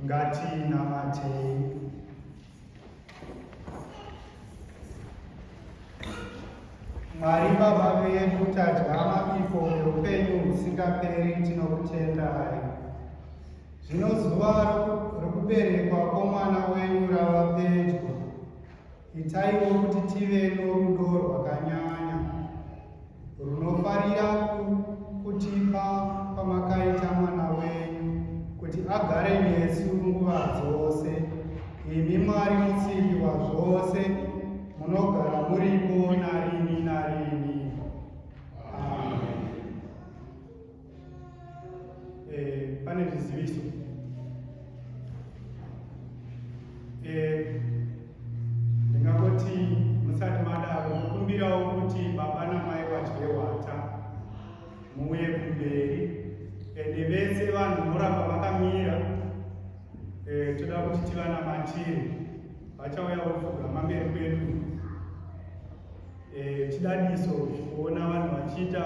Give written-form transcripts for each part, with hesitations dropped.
Ngatinamatei. Mwari Baba vedu, tadya mabiko eupenyu husingaperi, tinokutendai. Zvino zuva rokuberekwa kwomwana wenyu rava pedyo. Itaiwo kuti tive norudo rwakanyanya runofarira kutipa pamakaita mwana wenyu, kuti agare nesu nguva dzose. Imi Mwari Mutsivi wazvose, munogara muripo narini narini. Amen. Pane zviziviso. Ndingangoti musati madaro mukumbirawo kuti baba namai vadye wata muuye kumberi, ende vese vanhu moramba vakamira, toda kuti tivanamatire. Vachauyawo kugama mberi kwedu. Chidadiso kuona vanhu vachiita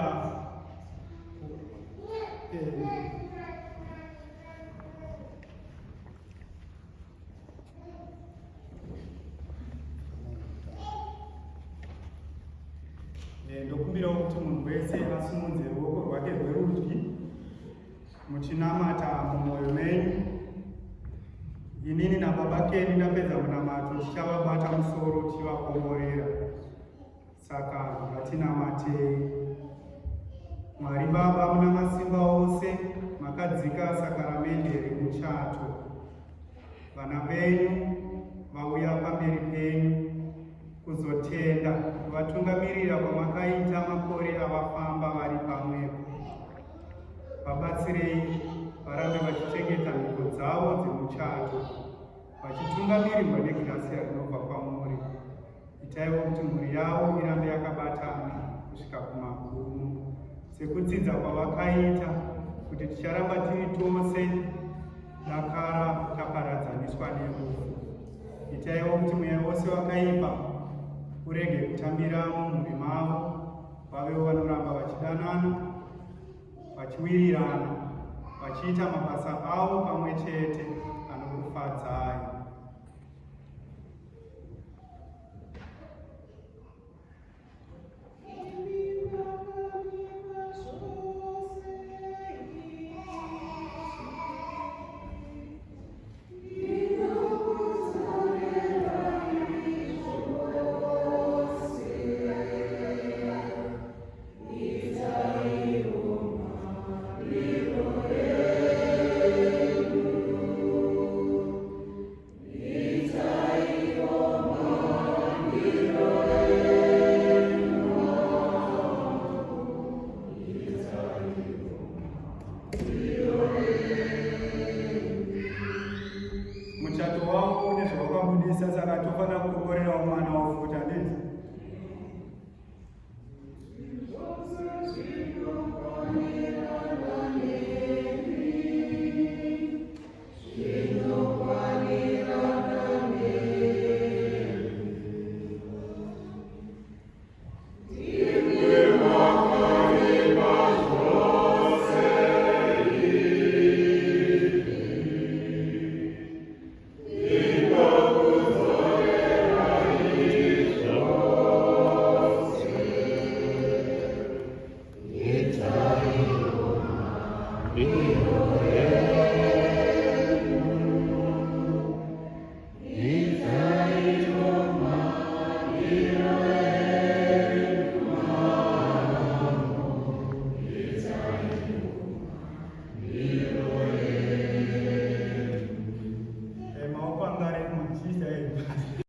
ndokumbirawo kuti munhu wese asimudze ruoko rwake rwerudyi muchinamata mumwoyo menyu. Inini nababa kedu ndapedza munamato tichavabata musoro tichivakomborera. Saka ngatinamatei. Mwari Baba muna masimba ose, makadzika sakaramende remuchato. Vana venyu vauya pamberi penyu kuzotenda, kuvatungamirira kwamakaita makore avafamba vari pamwepo. Vabatsirei varambe vachichengeta mhiko dzavo dzemuchato, vachitungamirirwa negirasi rinobva kwamuri. Itaiwo kuti mhuri yavo irambe yakabatana kusvika kumagumo, sekutsidza kwavakaita, kuti ticharamba tiri tose dakara taparadzaniswa nerufu. Itaiwo kuti mweya wose wakaipa urege kutambira mumhuri mavo, vavewo vanoramba vachidanana, vachiwirirana, vachiita mabasa avo pamwe chete anokufadzai.